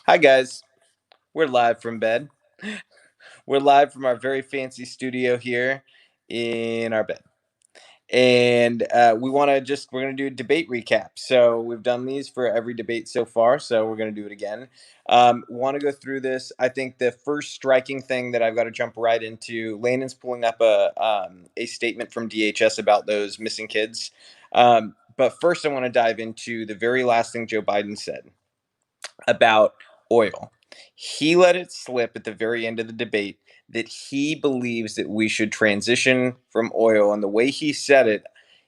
Hi, guys. We're live from bed. We're live from our very fancy studio here in our bed. And we're going to do a debate recap. So we've done these for every debate so far. So we're going to do it again. Want to go through this. I think the first striking thing that I've got to jump right into, Landon's pulling up a statement from DHS about those missing kids. But first, I want to dive into the very last thing Joe Biden said about oil. He let it slip at the very end of the debate that he believes that we should transition from oil. And the way he said it,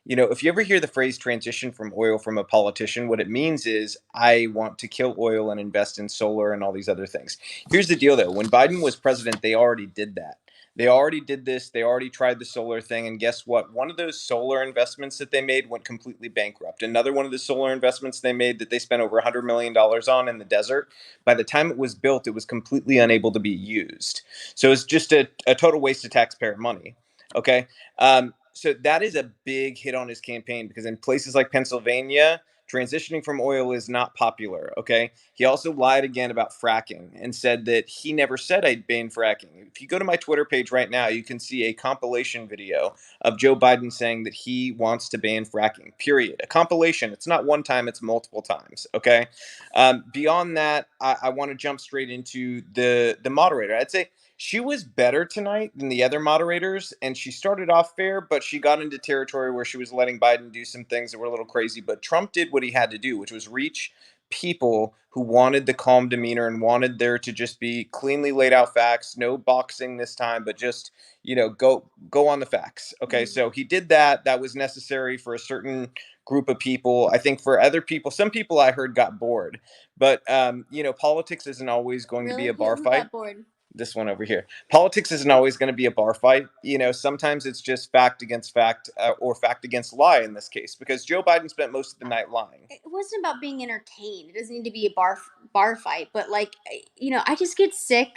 if you ever hear the phrase transition from oil from a politician, what it means is I want to kill oil and invest in solar and all these other things. Here's the deal though, when Biden was president, they already did that. They already did this. They already tried the solar thing. And guess what? One of those solar investments that they made went completely bankrupt. Another one of the solar investments they made that they spent over $100 million on in the desert, by the time it was built, it was completely unable to be used. So it's just a total waste of taxpayer money. Okay. So that is a big hit on his campaign because in places like Pennsylvania, transitioning from oil is not popular. Okay. He also lied again about fracking and said that he never said I'd ban fracking. If you go to my Twitter page right now, you can see a compilation video of Joe Biden saying that he wants to ban fracking, period. A compilation. It's not one time, it's multiple times. Okay. Beyond that, I want to jump straight into the moderator. I'd say she was better tonight than the other moderators, and she started off fair, but she got into territory where she was letting Biden do some things that were a little crazy. But Trump did what he had to do, which was reach people who wanted the calm demeanor and wanted there to just be cleanly laid out facts, no boxing this time, but just go on the facts. Okay, so he did that. That was necessary for a certain group of people. I think for other people, some people I heard got bored, but politics isn't always going to be a Really? bar Who fight. got bored? This one over here. Politics isn't always going to be a bar fight. Sometimes it's just fact against fact, or fact against lie in this case, because Joe Biden spent most of the night lying. It wasn't about being entertained. It doesn't need to be a bar fight, but I just get sick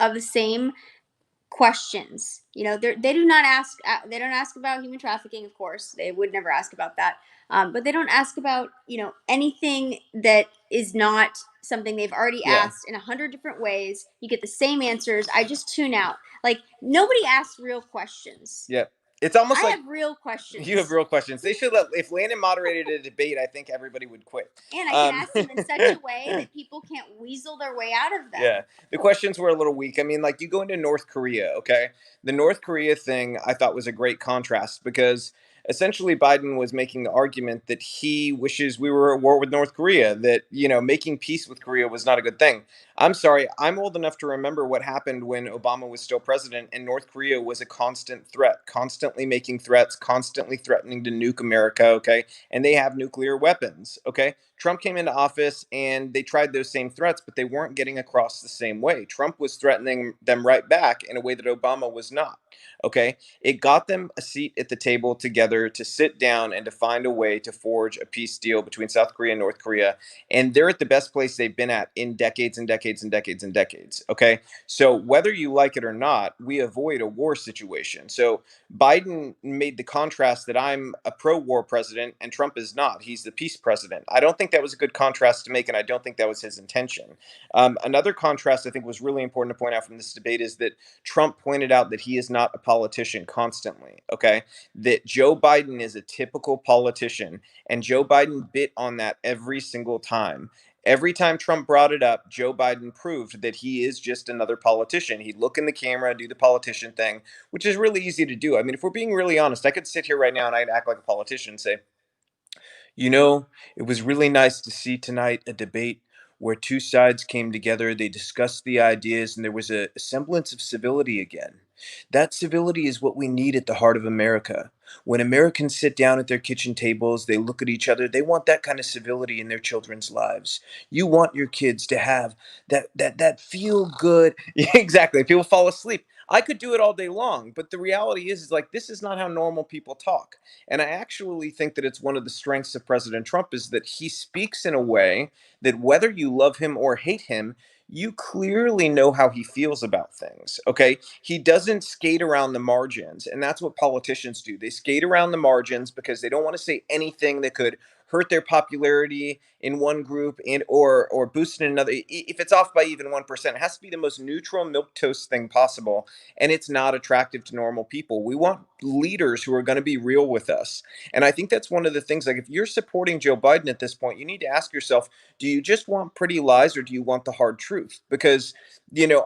of the same questions. They do not ask. They don't ask about human trafficking, of course. They would never ask about that. But they don't ask about anything that is not something they've already Yeah. asked in 100 different ways. You get the same answers. I just tune out. Like nobody asks real questions. Yeah. It's almost I like have real you have questions. real questions. They should let, if Landon moderated a debate, I think everybody would quit. And I can Um, ask them in such a way that people can't weasel their way out of Yeah, them. the questions were a little weak. I mean, like you go into North Korea, okay? The North Korea thing I thought was a great contrast because essentially Biden was making the argument that he wishes we were at war with North Korea, that, making peace with Korea was not a good thing. I'm sorry, I'm old enough to remember what happened when Obama was still president and North Korea was a constant threat, constantly making threats, constantly threatening to nuke America, okay? And they have nuclear weapons, okay? Trump came into office and they tried those same threats, but they weren't getting across the same way. Trump was threatening them right back in a way that Obama was not. Okay. It got them a seat at the table together to sit down and to find a way to forge a peace deal between South Korea and North Korea. And they're at the best place they've been at in decades and decades and decades and decades. Okay. So whether you like it or not, we avoid a war situation. So Biden made the contrast that I'm a pro war president and Trump is not. He's the peace president. I don't think that was a good contrast to make, and I don't think that was his intention. Another contrast I think was really important to point out from this debate is that Trump pointed out that he is not a politician constantly, okay? That Joe Biden is a typical politician, and Joe Biden bit on that every single time. Every time Trump brought it up, Joe Biden proved that he is just another politician. He'd look in the camera, do the politician thing, which is really easy to do. I mean, if we're being really honest, I could sit here right now and I'd act like a politician and say, it was really nice to see tonight a debate where two sides came together, they discussed the ideas, and there was a semblance of civility again. That civility is what we need at the heart of America. When Americans sit down at their kitchen tables, they look at each other, they want that kind of civility in their children's lives. You want your kids to have that feel good. Exactly. People fall asleep. I could do it all day long, but the reality is like this is not how normal people talk. And I actually think that it's one of the strengths of President Trump is that he speaks in a way that whether you love him or hate him, you clearly know how he feels about things. Okay. He doesn't skate around the margins. And that's what politicians do. They skate around the margins because they don't want to say anything that could hurt their popularity in one group and or boosted in another, if it's off by even 1%, it has to be the most neutral milk toast thing possible, and it's not attractive to normal people. We want leaders who are going to be real with us. And I think that's one of the things, like if you're supporting Joe Biden at this point, you need to ask yourself, do you just want pretty lies or do you want the hard truth? Because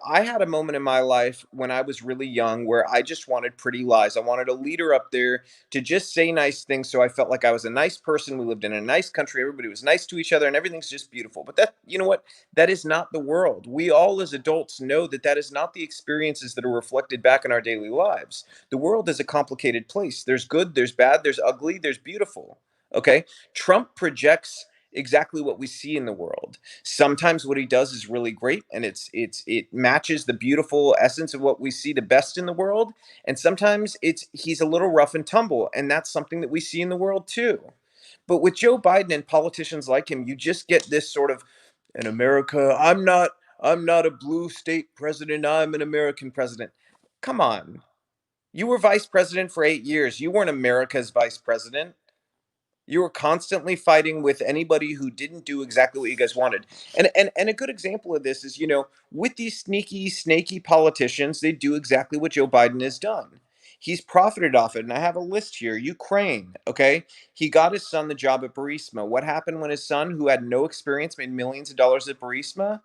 I had a moment in my life when I was really young where I just wanted pretty lies. I wanted a leader up there to just say nice things so I felt like I was a nice person. We lived in a nice country. Everybody was nice to each other and everything's just beautiful. But that, you know what? That is not the world. We all as adults know that that is not the experiences that are reflected back in our daily lives. The world is a complicated place. There's good, there's bad, there's ugly, there's beautiful. Okay? Trump projects exactly what we see in the world. Sometimes what he does is really great and it matches the beautiful essence of what we see the best in the world, and sometimes he's a little rough and tumble, and that's something that we see in the world too. But with Joe Biden and politicians like him, you just get this sort of, in America, I'm not a blue state president, I'm an American president. Come on. You were vice president for 8 years. You weren't America's vice president. You were constantly fighting with anybody who didn't do exactly what you guys wanted. And a good example of this is, with these sneaky, snaky politicians, they do exactly what Joe Biden has done. He's profited off it. And I have a list here. Ukraine, okay? He got his son the job at Burisma. What happened when his son, who had no experience, made millions of dollars at Burisma?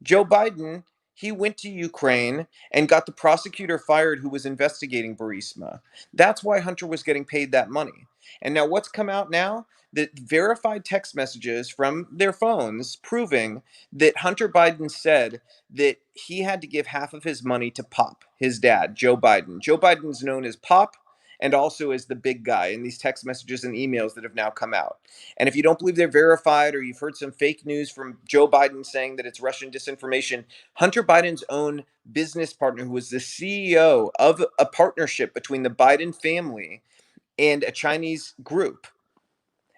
Joe Biden, he went to Ukraine and got the prosecutor fired who was investigating Burisma. That's why Hunter was getting paid that money. And now what's come out now? That verified text messages from their phones proving that Hunter Biden said that he had to give half of his money to Pop, his dad, Joe Biden. Joe Biden's known as Pop and also as the big guy in these text messages and emails that have now come out. And if you don't believe they're verified or you've heard some fake news from Joe Biden saying that it's Russian disinformation, Hunter Biden's own business partner, who was the CEO of a partnership between the Biden family and a Chinese group,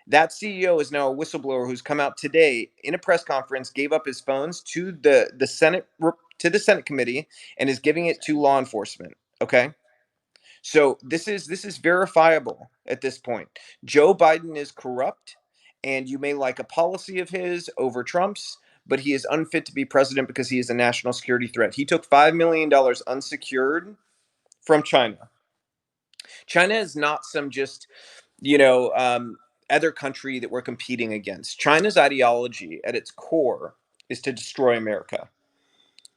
that CEO is now a whistleblower who's come out today in a press conference, gave up his phones to the Senate, to the Senate committee, and is giving it to law enforcement. Okay. So this is verifiable at this point. Joe Biden is corrupt, and you may like a policy of his over Trump's, but he is unfit to be president because he is a national security threat. He took $5 million unsecured from China. China is not some just other country that we're competing against. China's ideology at its core is to destroy America.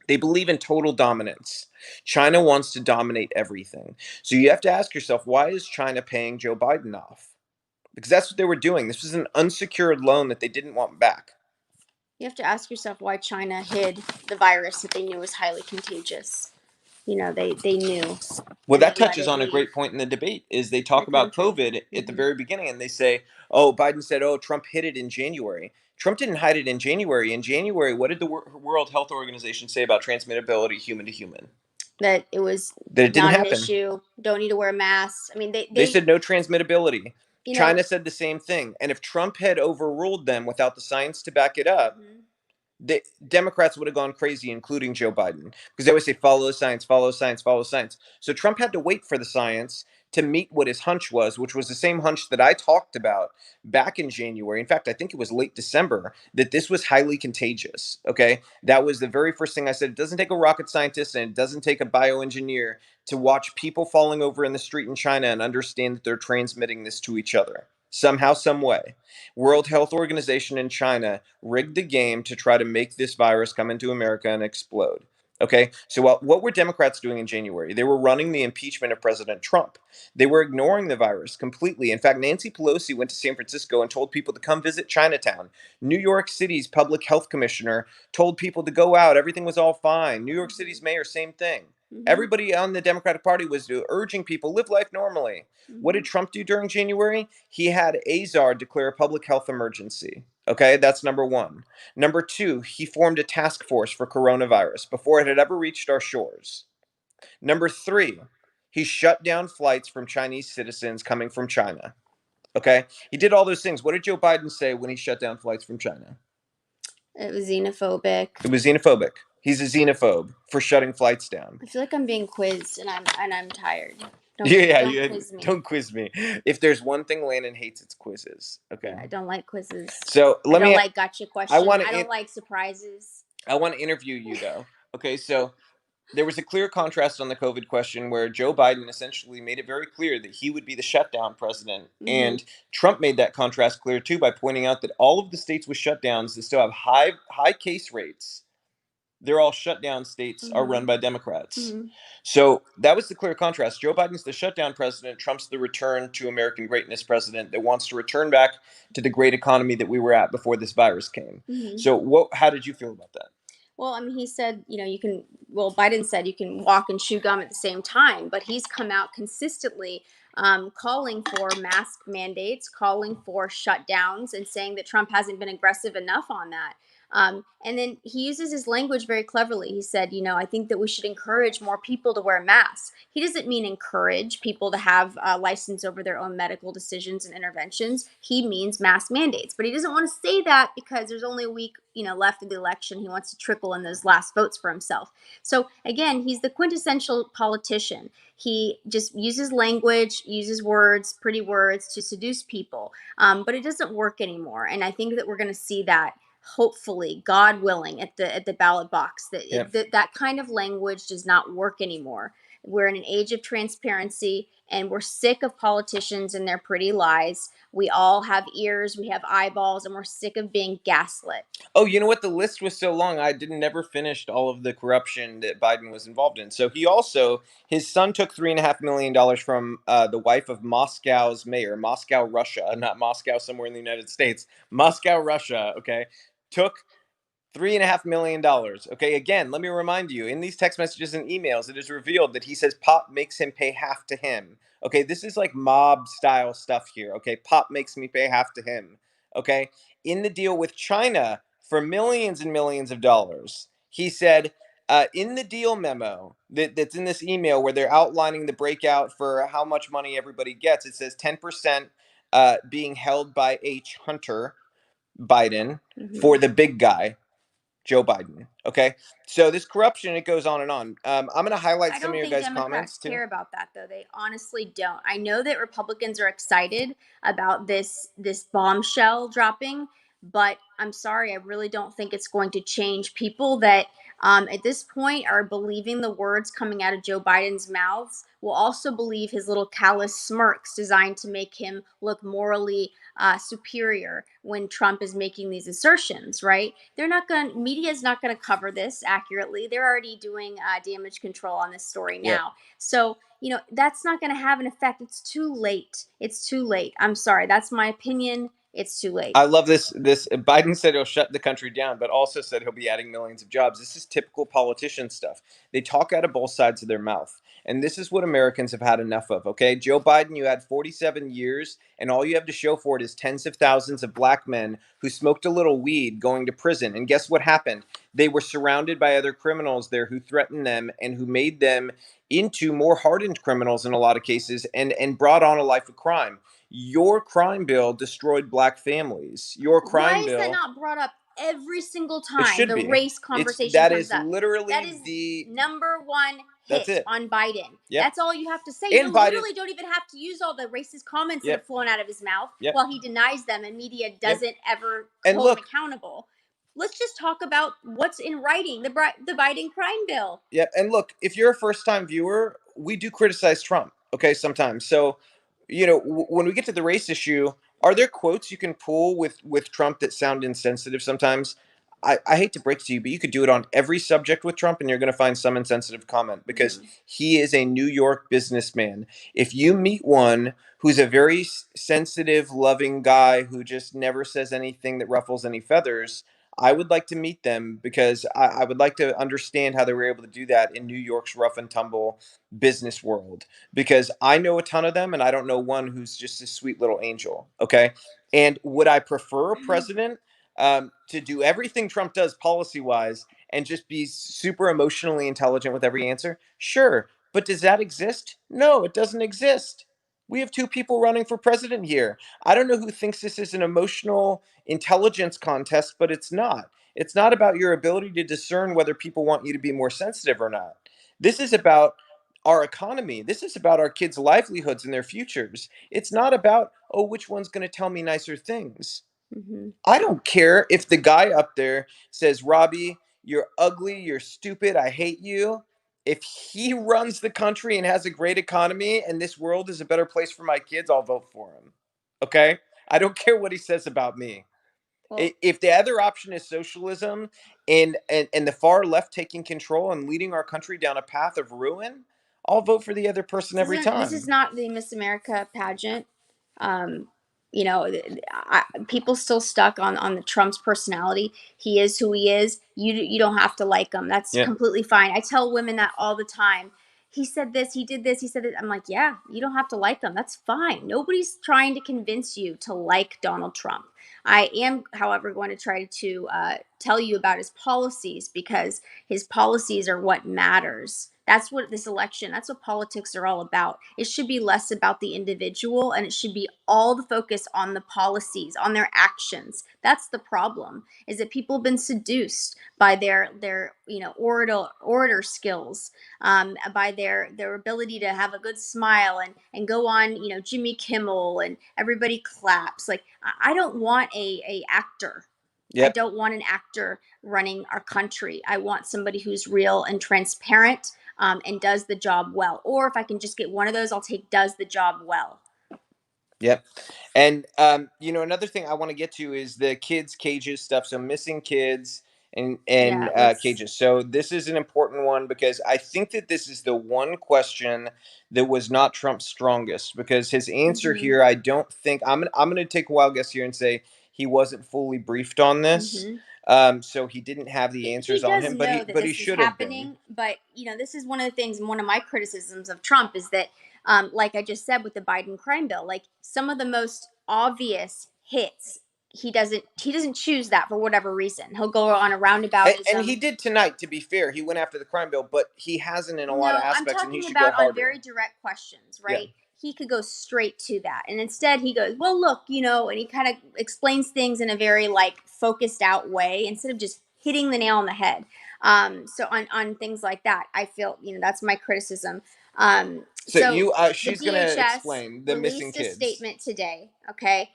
They believe in total dominance. China wants to dominate everything. So you have to ask yourself, why is China paying Joe Biden off? Because that's what they were doing. This was an unsecured loan that they didn't want back. You have to ask yourself why China hid the virus that they knew was highly contagious. They knew, Well, and they that let touches it on a leave great point in the debate is they the talk about country. COVID at the Hmm. very beginning and they say, oh, Biden said, oh, Trump hid it in January. Trump didn't hide it in January. In January, what did the World Health Organization say about transmittability human to human? That it was That it didn't not an happen. issue. Don't need to wear masks. I mean, They said no transmittability. you know, China said the same thing. And if Trump had overruled them without the science to back it up, mhm. the Democrats would have gone crazy, including Joe Biden, because they always say follow science, follow science, follow science. So Trump had to wait for the science to meet what his hunch was, which was the same hunch that I talked about back in January. In fact, I think it was late December that this was highly contagious. Okay. That was the very first thing I said. It doesn't take a rocket scientist and it doesn't take a bioengineer to watch people falling over in the street in China and understand that they're transmitting this to each other somehow, some way. World Health Organization in China rigged the game to try to make this virus come into America and explode. Okay, so what were Democrats doing in January? They were running the impeachment of President Trump. They were ignoring the virus completely. In fact, Nancy Pelosi went to San Francisco and told people to come visit Chinatown. New York City's public health commissioner told people to go out. Everything was all fine. New York City's mayor, same thing. Mhm. Everybody on the Democratic Party was urging people live life normally. What did Mhm. Trump do during January? He had Azar declare a public health emergency. Okay, that's number one. Number two, he formed a task force for coronavirus before it had ever reached our shores. Number three, he shut down flights from Chinese citizens coming from China. Okay, he did all those things. What did Joe Biden say when he shut down flights from China? It was xenophobic. It was xenophobic. He's a xenophobe for shutting flights down. I feel like I'm being quizzed, and I'm tired. Don't quiz me. Don't quiz me. If there's one thing Landon hates, it's quizzes. Okay. Yeah, I don't like quizzes. So I let don't me. like gotcha I questions. want I don't to. like surprises. I want to interview you though. Okay, so there was a clear contrast on the COVID question where Joe Biden essentially made it very clear that he would be the shutdown president. And Trump made that contrast clear too by pointing out that all of the states with shutdowns that still have high case rates, they're all shutdown states, are run by Democrats. So that was the clear contrast. Joe Biden's the shutdown president. Trump's the return to American greatness president that wants to return back to the great economy that we were at before this virus came. So how did you feel about that? Well, I mean, he said, Biden said you can walk and chew gum at the same time, but he's come out consistently calling for mask mandates, calling for shutdowns, and saying that Trump hasn't been aggressive enough on that. And then he uses his language very cleverly. He said, I think that we should encourage more people to wear masks. He doesn't mean encourage people to have license over their own medical decisions and interventions. He means mask mandates. But he doesn't want to say that because there's only a week, left of the election. He wants to trickle in those last votes for himself. So again, he's the quintessential politician. He just uses language, uses words, pretty words to seduce people. But it doesn't work anymore. And I think that we're going to see that, hopefully, God willing, at the ballot box, that kind of language does not work anymore. We're in an age of transparency, and we're sick of politicians and their pretty lies. We all have ears, we have eyeballs, and we're sick of being gaslit. Oh, you know what? The list was so long, I didn't never finished all of the corruption that Biden was involved in. So his son took $3.5 million from the wife of Moscow's mayor, Moscow, Russia, not Moscow somewhere in the United States, Moscow, Russia. Okay, took $3.5 million. Okay, again, let me remind you, in these text messages and emails, it is revealed that he says Pop makes him pay half to him. Okay, this is like mob style stuff here. Okay, Pop makes me pay half to him. Okay, in the deal with China for millions and millions of dollars, he said, in the deal memo that's in this email where they're outlining the breakout for how much money everybody gets, it says 10% being held by H. Hunter Biden for the big guy, Joe Biden. Okay, so this corruption, it goes on and on. I'm going to highlight some of your guys' comments too. Care about that, though. They honestly don't. I know that Republicans are excited about this bombshell dropping, but I'm sorry, I really don't think it's going to change people that at this point are believing the words coming out of Joe Biden's mouths. Will also believe his little callous smirks designed to make him look morally superior when Trump is making these assertions, right? Media is not going to cover this accurately. They're already doing damage control on this story now. Yeah. So, that's not going to have an effect. It's too late. It's too late. I'm sorry. That's my opinion. It's too late. I love this. Biden said he'll shut the country down, but also said he'll be adding millions of jobs. This is typical politician stuff. They talk out of both sides of their mouth. And this is what Americans have had enough of, okay? Joe Biden, you had 47 years, and all you have to show for it is tens of thousands of black men who smoked a little weed going to prison. And guess what happened? They were surrounded by other criminals there who threatened them and who made them into more hardened criminals in a lot of cases and brought on a life of crime. Your crime bill destroyed black families. Your crime bill. Why is that not brought up every single time it should be. race conversation that comes is up? Literally that is the number one hit on Biden. Yep. That's all you have to say. And you literally don't even have to use all the racist comments that have flown out of his mouth while he denies them and media doesn't ever hold him accountable. Let's just talk about what's in writing, the Biden crime bill. Yep. And look, if you're a first-time viewer, we do criticize Trump, okay, sometimes. So, when we get to the race issue, are there quotes you can pull with Trump that sound insensitive sometimes? I hate to break to you, but you could do it on every subject with Trump, and you're going to find some insensitive comment because he is a New York businessman. If you meet one who's a very sensitive, loving guy who just never says anything that ruffles any feathers, I would like to meet them because I would like to understand how they were able to do that in New York's rough and tumble business world. Because I know a ton of them, and I don't know one who's just a sweet little angel. Okay, and would I prefer a president to do everything Trump does policy wise and just be super emotionally intelligent with every answer? Sure, but does that exist? No, it doesn't exist. We have two people running for president here. I don't know who thinks this is an emotional intelligence contest, but it's not. It's not about your ability to discern whether people want you to be more sensitive or not. This is about our economy. This is about our kids' livelihoods and their futures. It's not about, oh, which one's going to tell me nicer things. Mm-hmm. I don't care if the guy up there says, Robby, you're ugly, you're stupid, I hate you. If he runs the country and has a great economy and this world is a better place for my kids, I'll vote for him. Okay? I don't care what he says about me. Well, If the other option is socialism and the far left taking control and leading our country down a path of ruin, I'll vote for the other person every this is time. not the Miss America pageant. Um, you know, people still stuck on the Trump's personality. He is who he is. You don't have to like him. That's Yeah. completely fine. I tell women that all the time. He said this. He did this. He said it. I'm like, yeah, you don't have to like him. That's fine. Nobody's trying to convince you to like Donald Trump. I am, however, going to try to tell you about his policies, because his policies are what matters. That's what this election, that's what politics are all about. It should be less about the individual, and it should be all the focus on the policies, on their actions. That's the problem, is that people have been seduced by their orator skills, by their ability to have a good smile and go on, Jimmy Kimmel, and everybody claps. Like, I don't want a actor. I Yep. don't want an actor running our country. I want somebody who's real and transparent, and does the job well. Or if I can just get one of those, I'll take does the job well. Yep. And another thing I want to get to is the kids cages stuff. So missing kids and Yeah, let's. cages. So this is an important one because I think that this is the one question that was not Trump's strongest, because his answer Mm-hmm, here, I don't think I'm gonna take a wild guess here and say he wasn't fully briefed on this. mm-hmm. So he didn't have the He answers on does him, but he know that but he this is should have been. happening, but this is one of the things, and one of my criticisms of Trump is that, like I just said with the Biden crime bill, like some of the most obvious hits, he doesn't choose that for whatever reason. He'll go on a And he roundaboutism. did tonight, to be fair. He went after the crime bill, but he hasn't in a lot of No, I'm aspects, and he talking should go about on very harder. direct questions, Yeah. right? He could go straight to that. And instead he goes, well, look, and he kind of explains things in a very like focused out way instead of just hitting the nail on the head. So on things like that, I feel, that's my criticism. So So you, the she's gonna DHS explain the missing released a kids. statement today, okay?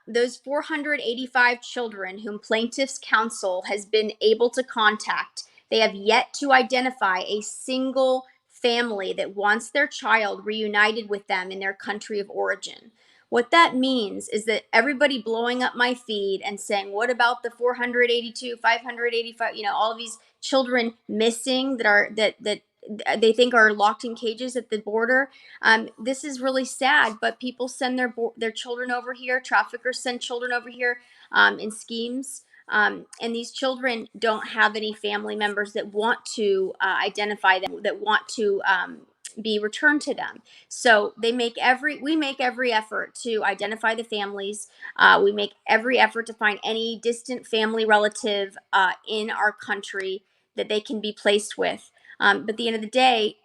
Those 485 children whom plaintiff's counsel has been able to contact, they have yet to identify a single family that wants their child reunited with them in their country of origin. What that means is that everybody blowing up my feed and saying, what about the 482, 585, all of these children missing that they think are locked in cages at the border. This is really sad, but people send their children over here. Traffickers send children over here, in schemes. And these children don't have any family members that want to identify them, that want to be returned to them. So we make every effort to identify the families. We make every effort to find any distant family relative in our country that they can be placed with. But at the end of the day,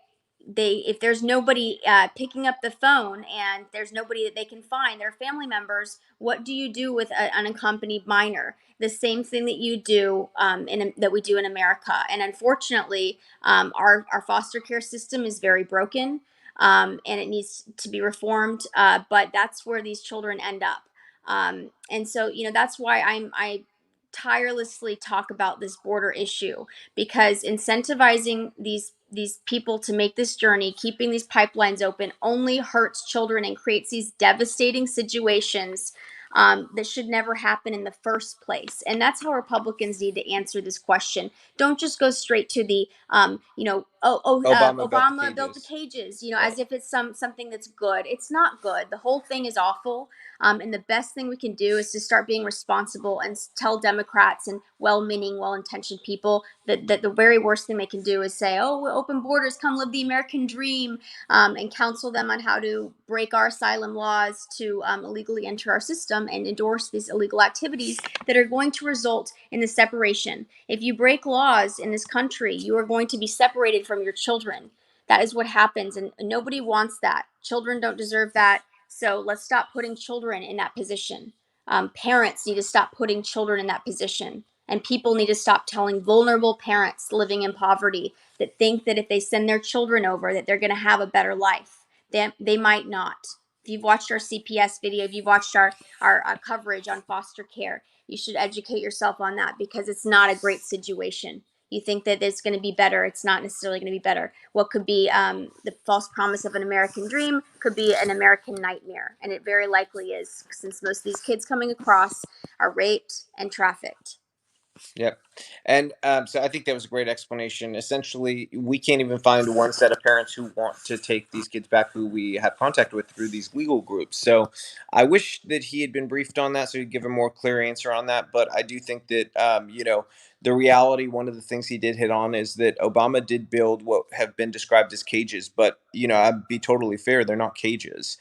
if there's nobody picking up the phone and there's nobody that they can find, their family members, what do you do with an unaccompanied minor? The same thing that you do that we do in America. And unfortunately, our foster care system is very broken, and it needs to be reformed. But that's where these children end up. And so that's why I tirelessly talk about this border issue, because incentivizing these people to make this journey, keeping these pipelines open, only hurts children and creates these devastating situations that should never happen in the first place. And that's how Republicans need to answer this question. Don't just go straight to the, Obama built the Obama built the cages. cages, Yeah. as if it's something that's good. It's not good. The whole thing is awful. And the best thing we can do is to start being responsible and tell Democrats and well-meaning, well-intentioned people that the very worst thing they can do is say, "Oh, we're open borders, come live the American dream," and counsel them on how to break our asylum laws to illegally enter our system and endorse these illegal activities that are going to result in the separation. If you break laws in this country, you are going to be separated from your children. That is what happens, and nobody wants that. Children don't deserve that. So let's stop putting children in that position. Parents need to stop putting children in that position. And people need to stop telling vulnerable parents living in poverty that think that if they send their children over that they're going to have a better life. They might not. If you've watched our CPS video, if you've watched our coverage on foster care, you should educate yourself on that, because it's not a great situation. You think that it's going to be better. It's not necessarily going to be better. What could be the false promise of an American dream could be an American nightmare. And it very likely is, since most of these kids coming across are raped and trafficked. Yep. And so I think that was a great explanation. Essentially, we can't even find one set of parents who want to take these kids back who we have contact with through these legal groups. So I wish that he had been briefed on that so he'd give a more clear answer on that. But I do think that, the reality, one of the things he did hit on is that Obama did build what have been described as cages. But, I'd be totally fair, they're not cages.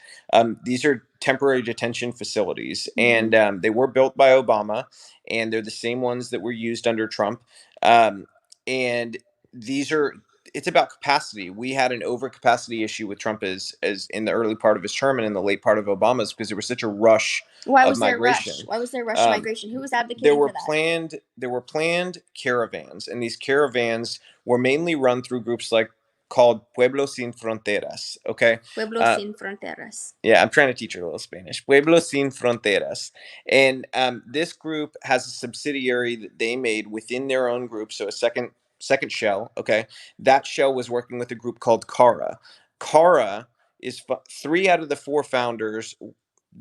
These are temporary detention facilities, and they were built by Obama, and they're the same ones that were used under Trump. And these are it's about capacity. We had an overcapacity issue with Trump as in the early part of his term and in the late part of Obama's, because there was such a rush Why of was there a rush? migration. Why was there a rush to migration? Who was There advocating were for that? planned caravans, and these caravans were mainly run through groups called Pueblos Sin Fronteras. Okay, Pueblos sin fronteras. yeah, I'm trying to teach her a little Spanish. Pueblos Sin Fronteras. And this group has a subsidiary that they made within their own group. So a second shell. Okay. That shell was working with a group called Cara. Cara is 3 out of the 4 founders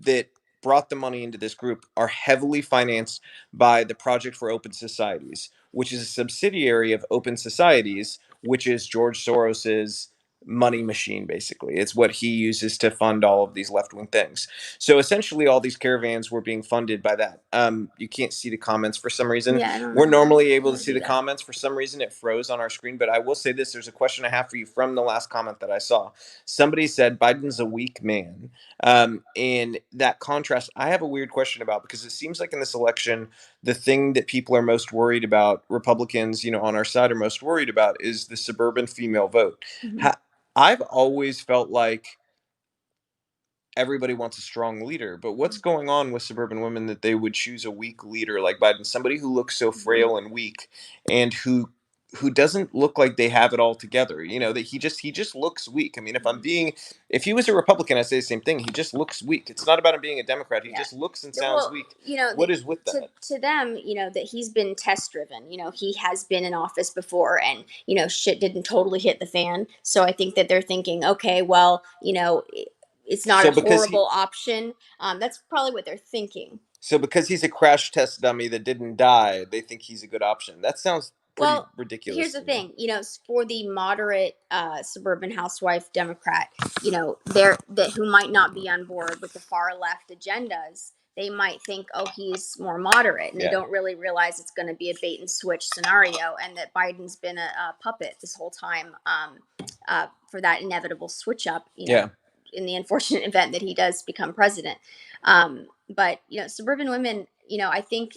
that brought the money into this group are heavily financed by the Project for Open Societies, which is a subsidiary of Open Societies, which is George Soros's money machine. Basically, it's what he uses to fund all of these left-wing things. So essentially all these caravans were being funded by that. You can't see the comments for some reason. Yeah, I don't know. We're normally able How to to see do the that. comments. For some reason it froze on our screen, but I will say this: there's a question I have for you from the last comment that I saw. Somebody said Biden's a weak man. And that contrast I have a weird question about, because it seems like in this election the thing that people are most worried about, Republicans, on our side, are most worried about, is the suburban female vote. I've always felt like everybody wants a strong leader, but what's going on with suburban women that they would choose a weak leader like Biden, somebody who looks so frail and weak, and who doesn't look like they have it all together? That he just looks weak. I mean, if he was a Republican, I'd say the same thing. He just looks weak. It's not about him being a Democrat. He just looks and sounds weak. What is with that? To them, that he's been test driven. He has been in office before, and shit didn't totally hit the fan. So I think that they're thinking, okay, well, it's not So a horrible option. That's probably what they're thinking. So because he's a crash test dummy that didn't die, they think he's a good option. That sounds pretty ridiculous. Here's the thing, for the moderate suburban housewife Democrat, who might not be on board with the far left agendas, they might think, oh, he's more moderate, and they don't really realize it's going to be a bait and switch scenario, and that Biden's been a puppet this whole time for that inevitable switch up, in the unfortunate event that he does become president. But suburban women, I think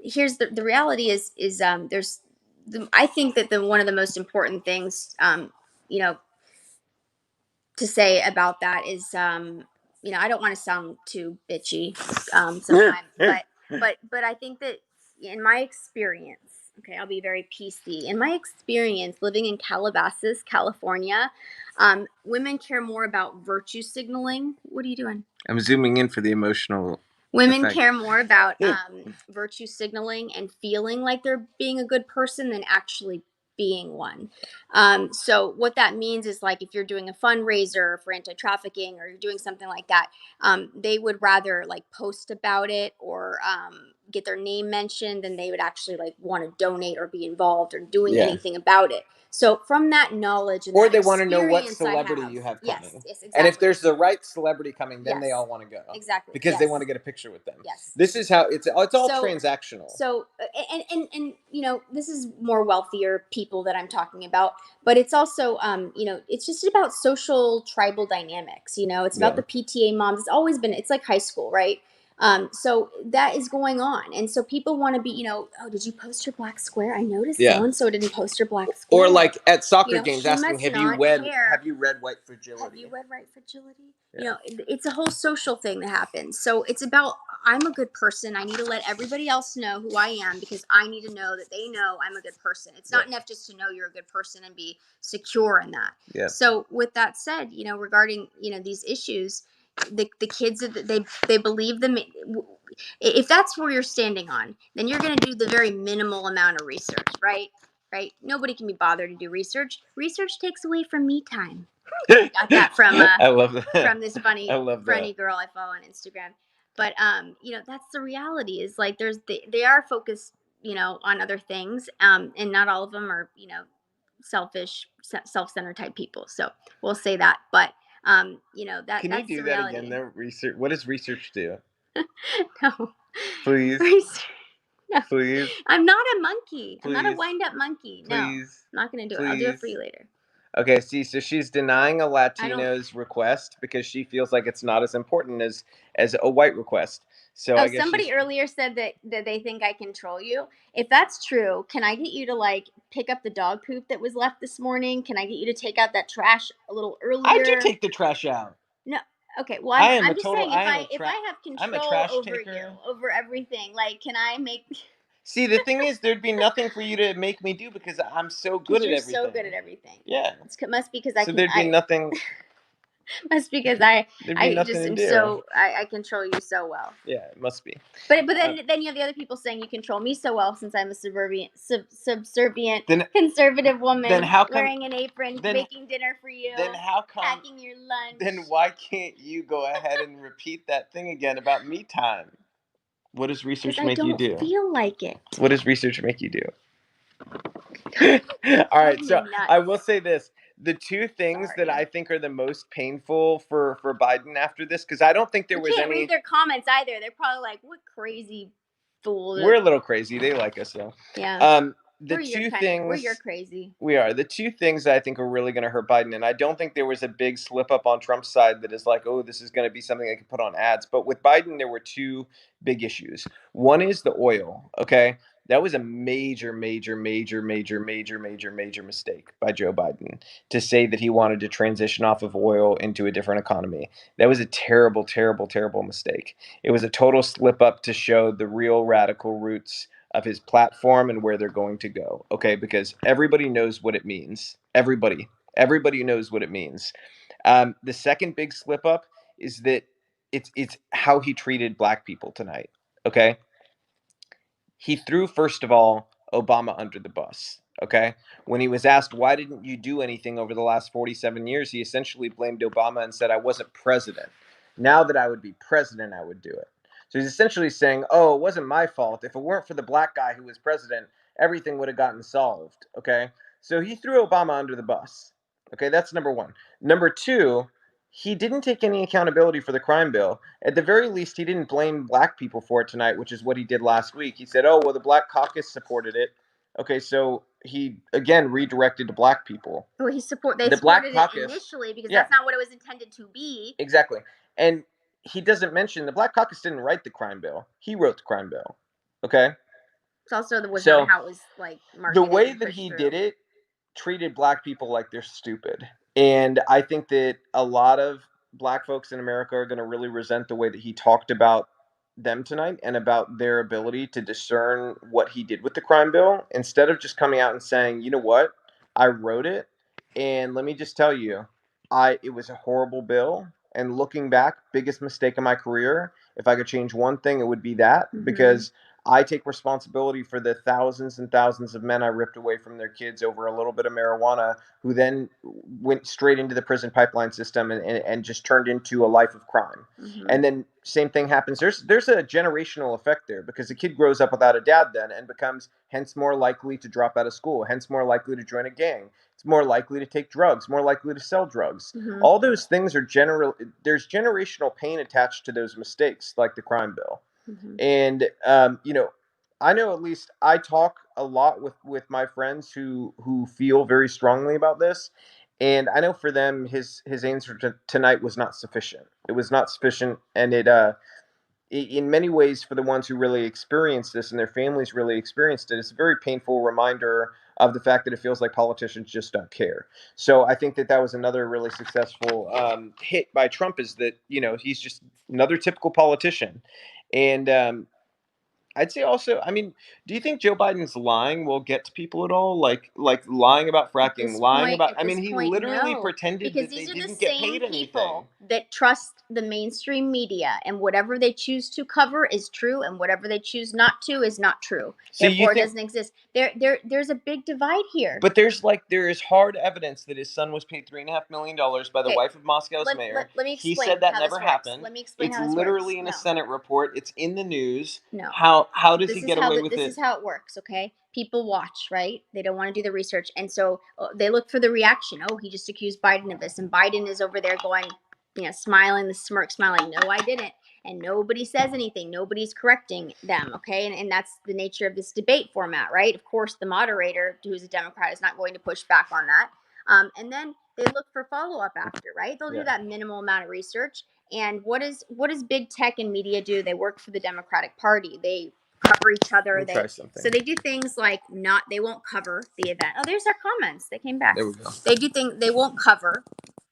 here's the reality is there's I think that one of the most important things, to say about that is, I don't want to sound too bitchy, sometimes, but I think that in my experience, okay, I'll be very PC. In my experience, living in Calabasas, California, women care more about virtue signaling. What are you doing? I'm zooming in for the emotional. Women care more about virtue signaling and feeling like they're being a good person than actually being one. So what that means is, like, if you're doing a fundraiser for anti-trafficking or you're doing something like that, they would rather like post about it or get their name mentioned than they would actually like want to donate or be involved or doing anything about it. So from that knowledge and or that they want to know what experience celebrity you have coming. Yes, exactly. And if there's the right celebrity coming, then they Yes. all want to go. Exactly. Because they want to get a picture with them. Yes. This is how it's all transactional. So and this is more wealthier people that I'm talking about, but it's also it's just about social tribal dynamics. It's about the PTA moms. It's always been, it's like high school, right? So that is going on, and so people want to be, oh, did you post your black square? I noticed so and so didn't post your black square. Or like at soccer games, He asking, must have you not read care. white fragility? Have you read Right Fragility? Yeah. It's a whole social thing that happens. So it's about, I'm a good person. I need to let everybody else know who I am, because I need to know that they know I'm a good person. It's not enough just to know you're a good person and be secure in that. Yeah. So with that said, regarding, these issues, the kids, they believe them. If that's where you're standing on, then you're going to do the very minimal amount of research, right? Right? Nobody can be bothered to do research. Research takes away from me time. Got that from I love that. from this funny girl I follow on Instagram. But that's the reality. Is like they are focused, on other things, and not all of them are, selfish, self-centered type people. So we'll say that. But Can you that's do the that reality. again? Though research. What does research do? No, Please, no. please. I'm not a monkey. I'm not a Please. wind-up monkey. No, I'm Please. not gonna do it. I'll do it for you later. Okay, see, so she's denying a I don't. Latino's request because she feels like it's not as important as a white request. So I Oh, guess somebody she's earlier said that they think I control you. If that's true, can I get you to like pick up the dog poop that was left this morning? Can I get you to take out that trash a little I do earlier? take the trash out. No. Okay. Well, I am a I'm just total. saying, I am a if I have I'm a control trash over you, taker. over everything, like, can I make? See, the thing is, there'd be nothing for you to make me do because I'm so good Because at you're everything. so good at everything. Yeah. It must be because I So can. there'd be nothing. Must because I There'd be nothing just to am do. so I control you so well. Yeah, it must be. But then you have the other people saying you control me so well, since I'm a subservient, conservative woman, then how come, wearing an apron, making dinner for you, then how come, packing your lunch. Then why can't you go ahead and repeat that thing again about me time? What does research make you do? I don't feel like it. What does research make you do? All right, so I will say this. The two things that I think are the most painful for Biden after this, because I don't think there was any. You can't read their comments either. They're probably like, "What crazy fool." We're a little crazy. They like us though. Yeah. The two We're things you're crazy. we are the two things that I think are really going to hurt Biden, and I don't think there was a big slip up on Trump's side that is like, oh, this is going to be something I can put on ads. But with Biden, there were two big issues. One is the oil. Okay, that was a major, major, major, major, major, major, major mistake by Joe Biden to say that he wanted to transition off of oil into a different economy. That was a terrible, terrible, terrible mistake. It was a total slip up to show the real radical roots of his platform and where they're going to go. Okay, because everybody knows what it means. Everybody knows what it means. The second big slip up is that it's how he treated black people tonight. Okay, he threw, first of all, Obama under the bus. Okay, when he was asked why didn't you do anything over the last 47 years, he essentially blamed Obama and said, I wasn't president. Now that I would be president, I would do it. So he's essentially saying, oh, it wasn't my fault. If it weren't for the black guy who was president, everything would have gotten solved. Okay, so he threw Obama under the bus. Okay, that's number one. Number two, he didn't take any accountability for the crime bill. At the very least, he didn't blame black people for it tonight, which is what he did last week. He said, oh, well, the Black Caucus supported it. Okay, so he, again, redirected to black people. Well, they supported it initially because that's not what it was intended to be. Exactly. And he doesn't mention the Black Caucus didn't write the crime bill. He wrote the crime bill. Okay? It's also not how it was like marketed. The way that he did it treated black people like they're stupid. And I think that a lot of black folks in America are going to really resent the way that he talked about them tonight and about their ability to discern what he did with the crime bill instead of just coming out and saying, you know what, I wrote it. And let me just tell you, it was a horrible bill. And looking back, biggest mistake of my career. If I could change one thing, it would be that because I take responsibility for the thousands and thousands of men I ripped away from their kids over a little bit of marijuana, who then went straight into the prison pipeline system and just turned into a life of crime. And then same thing happens. There's a generational effect there because the kid grows up without a dad then and becomes hence more likely to drop out of school, hence more likely to join a gang. It's more likely to take drugs, more likely to sell drugs. All those things are there's generational pain attached to those mistakes, like the crime bill. And I know at least I talk a lot with my friends who feel very strongly about this, and I know for them his answer tonight was not sufficient. It was not sufficient, and in many ways, for the ones who really experienced this and their families really experienced it, it's a very painful reminder of the fact that it feels like politicians just don't care. So I think that that was another really successful hit by Trump, is that, you know, he's just another typical politician. And I'd say also, I mean, do you think Joe Biden's lying will get to people at all? Like lying about fracking, lying about, At I mean, this he point, literally no, pretended because that they these are the didn't get same paid anything. people that trust the mainstream media, and whatever they choose to cover is true, and whatever they choose not to is not true. So you Therefore, it think, doesn't exist. There's a big divide here. but there is hard evidence that his son was paid $3.5 million by the Okay, wife of Moscow's mayor. let me He explain said that how never this works. happened. Let me explain It's how this works. literally in a No, Senate report. It's in the news. no. How does he get away with This it? is how it works. Okay, people watch, right? They don't want to do the research, and so they look for the reaction. Oh, he just accused Biden of this, and Biden is over there going, you know, smiling, the smirk, smiling. No, I didn't. And nobody says anything. Nobody's correcting them. Okay, and that's the nature of this debate format, right? Of course, the moderator, who's a Democrat, is not going to push back on that. And then they look for follow up after, right? They'll do Yeah. that minimal amount of research. And what does big tech and media do? They work for the Democratic Party. They cover each Let other. me try something. So they do things like not they won't cover the event. Oh, there's our comments. They came back. There we go. They won't cover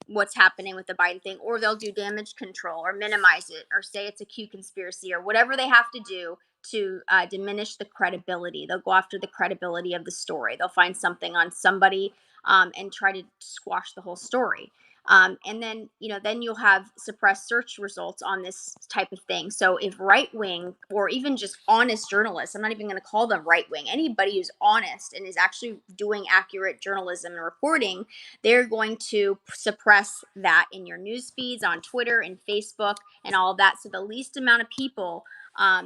what's happening with the Biden thing, or they'll do damage control or minimize it or say it's a Q conspiracy or whatever they have to do to diminish the credibility. They'll go after the credibility of the story. They'll find something on somebody and try to squash the whole story. And then, you know, then you'll have suppressed search results on this type of thing. So if right wing or even just honest journalists, I'm not even going to call them right wing, anybody who's honest and is actually doing accurate journalism and reporting, they're going to suppress that in your news feeds on Twitter and Facebook and all of that. So the least amount of people,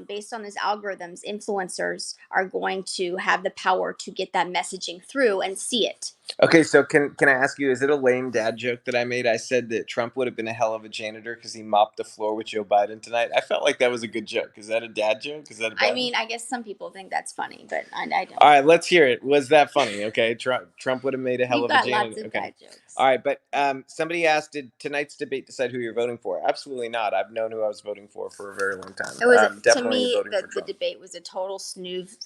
based on these algorithms, influencers are going to have the power to get that messaging through and see it. Okay, so can I ask you, is it a lame dad joke that I made? I said that Trump would have been a hell of a janitor because he mopped the floor with Joe Biden tonight. I felt like that was a good joke. Is that a dad joke? Is that a bad I one? mean, I guess some people think that's funny, but I don't. All right, let's hear it. Was that funny? Okay, Trump would have made a hell We've of a got lots janitor. of Okay. bad jokes. All right, but somebody asked, did tonight's debate decide who you're voting for? Absolutely not. I've known who I was voting for a very long time. It was to Definitely me voting for the Trump. debate was a total snooze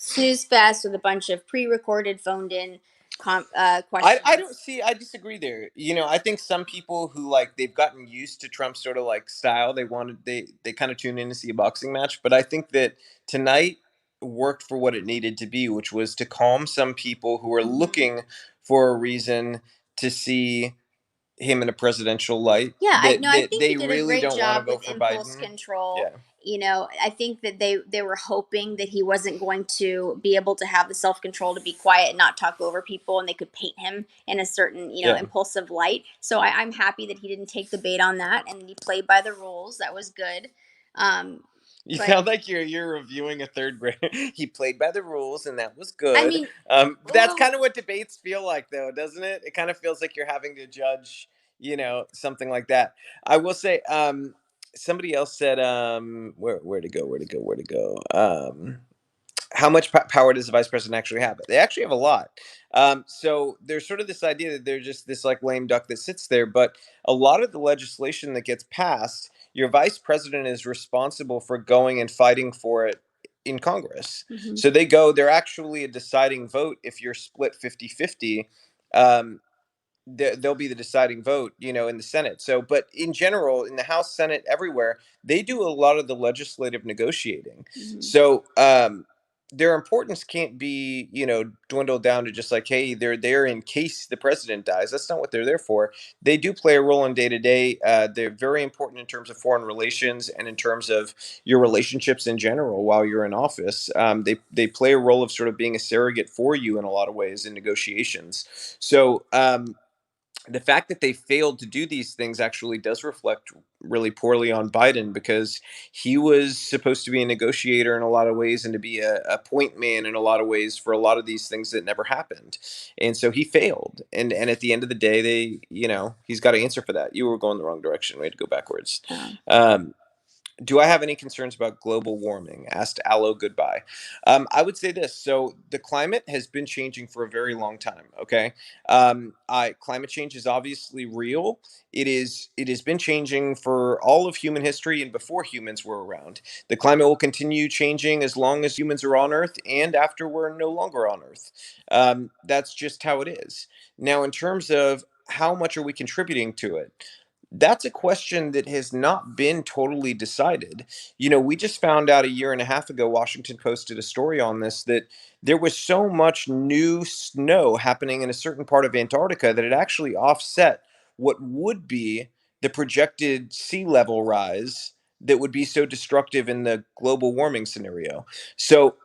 fest with a bunch of pre-recorded, phoned in questions. I don't see. I disagree there. You know, I think some people who like they've gotten used to Trump's sort of like style. They kind of tune in to see a boxing match. But I think that tonight worked for what it needed to be, which was to calm some people who are looking for a reason to see him in a presidential light. Yeah, I That think he they did a really great don't want to job vote with for impulse Biden. control. Yeah. You know, I think that they were hoping that he wasn't going to be able to have the self control to be quiet and not talk over people, and they could paint him in a certain, you know, Yeah. impulsive light. So I'm happy that he didn't take the bait on that, and he played by the rules. That was good. You But sound like you're reviewing a third grader. He played by the rules, and that was I good. mean, That's well, kind of what debates feel like, though, doesn't it? It kind of feels like you're having to judge, you know, something like that. I will say, somebody else said, where to go, where to go, where to go. How much power does the vice president actually have? They actually have a lot. So there's sort of this idea that they're just this like lame duck that sits there, but a lot of the legislation that gets passed, your vice president is responsible for going and fighting for it in Congress. mhm. So they're actually a deciding vote if you're split 50-50. Um, they'll be the deciding vote, you know, in the Senate. So, but in general, in the House, Senate, everywhere, they do a lot of the legislative negotiating. Mhm. So, their importance can't be, you know, dwindled down to just like, hey, they're there in case the president dies. That's not what they're there for. They do play a role in day to day. They're very important in terms of foreign relations and in terms of your relationships in general while you're in office. They play a role of sort of being a surrogate for you in a lot of ways in negotiations. So, the fact that they failed to do these things actually does reflect really poorly on Biden, because he was supposed to be a negotiator in a lot of ways and to be a point man in a lot of ways for a lot of these things that never happened. And so he failed. And at the end of the day, you know, he's got to answer for that. You were going the wrong direction. We had to go backwards. Um, Um, Do I have any concerns about global warming? Asked AloeGoodbye. I would say this. So the climate has been changing for a very long time. Okay, climate change is obviously real. It has been changing for all of human history and before humans were around. The climate will continue changing as long as humans are on Earth and after we're no longer on Earth. That's just how it is. Now, in terms of how much are we contributing to it? That's a question that has not been totally decided. We just found out a year and a half ago, Washington posted a story on this, that there was so much new snow happening in a certain part of Antarctica that it actually offset what would be the projected sea level rise that would be so destructive in the global warming scenario. So,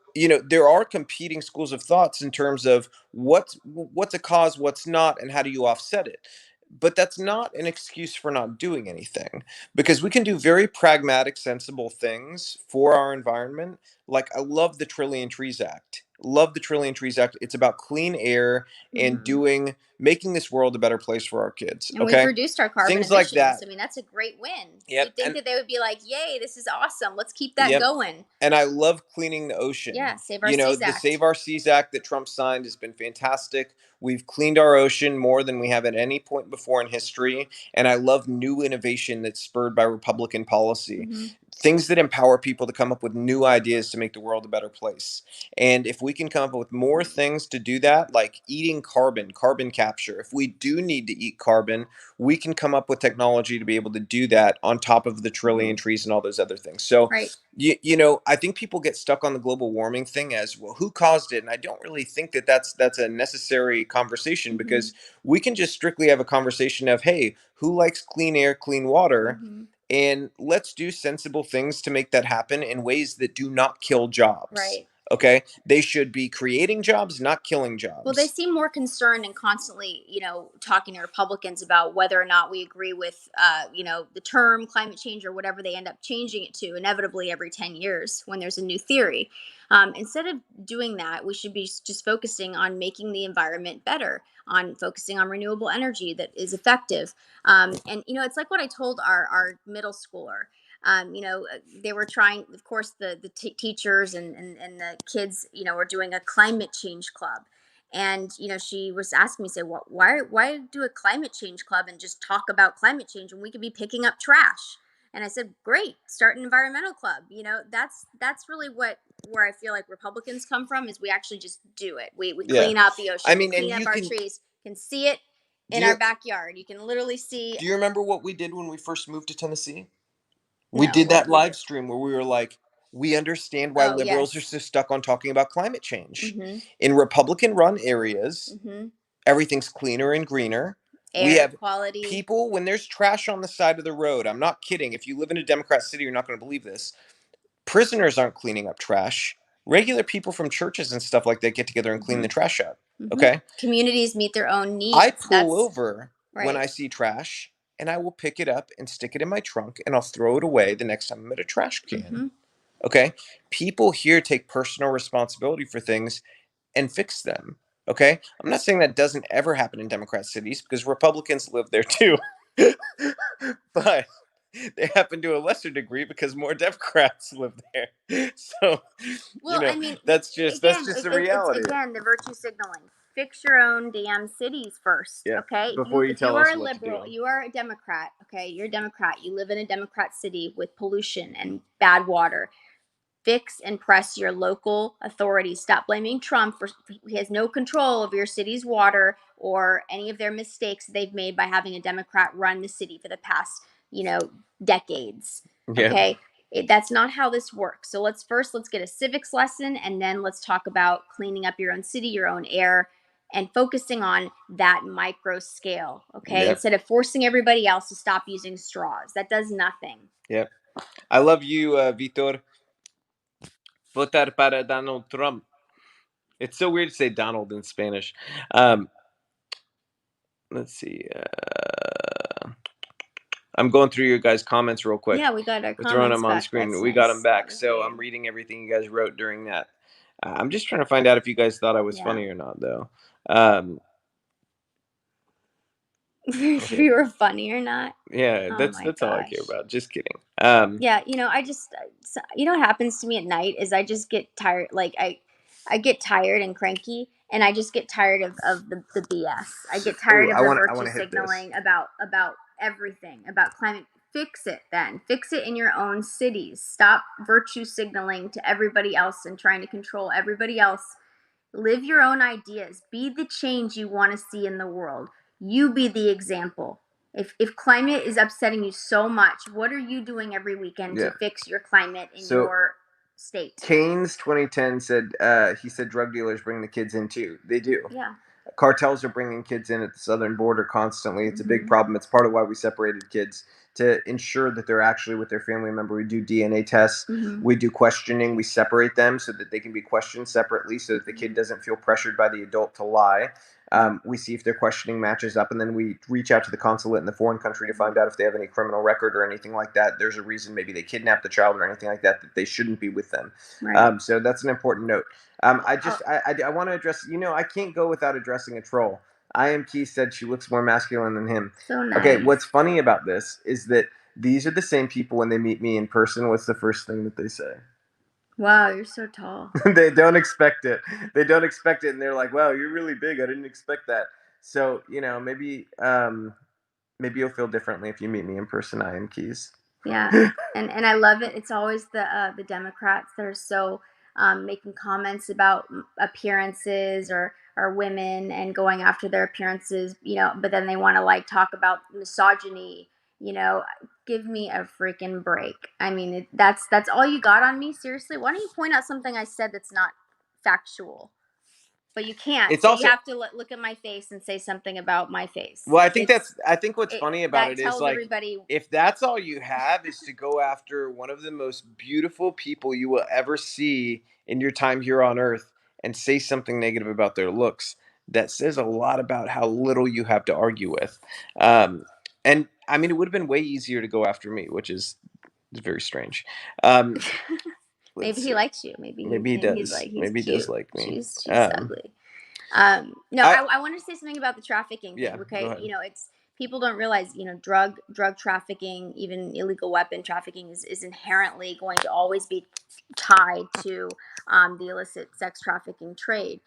there are competing schools of thoughts in terms of what's a cause, what's not, and how do you offset it. But that's not an excuse for not doing anything, because we can do very pragmatic, sensible things for our environment. Like, I love the Trillion Trees Act. Love the Trillion Trees Act. It's about clean air and Hmm. making this world a better place for our kids. And we've Okay, reduced our carbon things like emissions. that. I mean, that's a great win. Yep, You'd think and that they would be like, "Yay, this is awesome. Let's keep that yep. going." And I love cleaning the ocean. Yeah, Save Our Seas The Act. Save Our Seas Act that Trump signed has been fantastic. We've cleaned our ocean more than we have at any point before in history. And I love new innovation that's spurred by Republican policy. Hmm. Things that empower people to come up with new ideas to make the world a better place. And if we can come up with more things to do that, like eating carbon capture, if we do need to eat carbon, we can come up with technology to be able to do that on top of the trillion trees and all those other things. So, Right. I think people get stuck on the global warming thing as well. Who caused it? And I don't really think that that's a necessary conversation, Hmm. because we can just strictly have a conversation of, hey, who likes clean air, clean water, Hmm. and let's do sensible things to make that happen in ways that do not kill jobs. Right. Okay, they should be creating jobs, not killing Well, they jobs. seem more concerned and constantly, talking to Republicans about whether or not we agree with, the term climate change or whatever they end up changing it to inevitably every 10 years when there's a new theory. Instead of doing that, we should be just focusing on making the environment better, on focusing on renewable energy that is effective. And, it's like what I told our middle schooler. They were trying, of course, the teachers and the kids, were doing a climate change club. And she was asking me, say, well, why do a climate change club and just talk about climate change when we could be picking up trash? And I said, great, start an environmental club. That's really where I feel like Republicans come from, is we actually just do it. We Yeah, clean out the ocean, I we mean, and clean up you our can trees. You can see it do in you our backyard. You can literally see. do you remember what we did when we first moved to Tennessee? We No, did what that did we do? live stream where we were like, we understand why Oh, liberals are yes. so stuck on talking about climate change. Mm-hmm. In Republican run areas, Mm-hmm. everything's cleaner and greener. We Air have quality. people, when there's trash on the side of the road, I'm not kidding. If you live in a Democrat city, you're not going to believe this. Prisoners aren't cleaning up trash. Regular people from churches and stuff like that get together and clean Mm-hmm. the trash up. Mm-hmm. Okay? Communities meet their own I needs. pull That's over when right. I see trash, and I will pick it up and stick it in my trunk, and I'll throw it away the next time I'm at a trash can. Mm-hmm. Okay? People here take personal responsibility for things and fix them. Okay? I'm not saying that doesn't ever happen in Democrat cities, because Republicans live there too. But they happen to a lesser degree because more Democrats live there. So, Well, I mean, that's again, just the it's reality. again the virtue signaling. Fix your own damn cities first, Yeah. okay? Before you If you tell are us a what to liberal, do. you are a Democrat, okay? You're a Democrat. You live in a Democrat city with pollution and bad water. Fix and press your local authorities. Stop blaming Trump for he has no control of your city's water or any of their mistakes they've made by having a Democrat run the city for the past, decades. Yeah. Okay? That's not how this works. So let's get a civics lesson, and then let's talk about cleaning up your own city, your own air, and focusing on that micro scale, okay? Yep. Instead of forcing everybody else to stop using straws. That does nothing. Yep. I love you, Vitor. Votar para Donald Trump. It's so weird to say Donald in Spanish. Um, let's see. I'm going through your guys' comments real quick. Yeah, we got our We're throwing comments them on back. screen. That's We got them nice. That back. was So weird. I'm reading everything you guys wrote during that. I'm just trying to find out if you guys thought I was Yeah. funny or not, though. Um, if you were funny or not. Yeah, Oh that's my all I care gosh. about. Just kidding. Yeah, I just you know what happens to me at night is I just get tired. Like I get tired and cranky, and I just get tired of the BS. I get Oh, tired of the I virtue want to hit this. signaling about everything about climate. Fix it then. Fix it in your own cities. Stop virtue signaling to everybody else and trying to control everybody else. Live your own ideas. Be the change you want to see in the world. You be the example. If climate is upsetting you so much, what are you doing every weekend to Yeah. fix your climate in So your state? Keynes 2010 said he said drug dealers bring the kids in too. They do. Yeah. Cartels are bringing kids in at the southern border constantly. It's a big Mhm. problem. It's part of why we separated kids to ensure that they're actually with their family member. We do DNA tests. Mhm. We do questioning. We separate them so that they can be questioned separately so that the kid doesn't feel pressured by the adult to lie. We see if their questioning matches up, and then we reach out to the consulate in the foreign country to find out if they have any criminal record or anything like that. There's a reason maybe they kidnapped the child or anything like that that they shouldn't be with them. Right. So that's an important note. I want to address. I can't go without addressing a troll. I am Key said she looks more masculine than him. So Okay, nice. what's funny about this is that these are the same people when they meet me in person. What's the first thing that they say? Wow, you're so tall. They don't expect it. They don't expect it, and they're like, "Wow, you're really big. I didn't expect that." So maybe you'll feel differently if you meet me in person. I am Keys. Yeah, and I love it. It's always the Democrats that are so making comments about appearances or women and going after their appearances, but then they want to like talk about misogyny. You know, give me a freaking break. I mean, that's all you got on me. Seriously, why don't you point out something I said that's not factual? But you can't, It's so you also have to look at my face and say something about my face. Well, It's I think what's it funny about that it is tells like everybody. if that's all you have is to go after one of the most beautiful people you will ever see in your time here on earth and say something negative about their looks, that says a lot about how little you have to argue with. And I mean, it would have been way easier to go after me, which is very strange. Um, let's Maybe he see. likes you. Maybe Maybe he he's does. like he's Maybe he does cute. like me. She's ugly. No, I I want to say something about the trafficking Yeah. thing. Go Okay, ahead. it's people don't realize drug trafficking, even illegal weapon trafficking, is inherently going to always be tied to the illicit sex trafficking trade.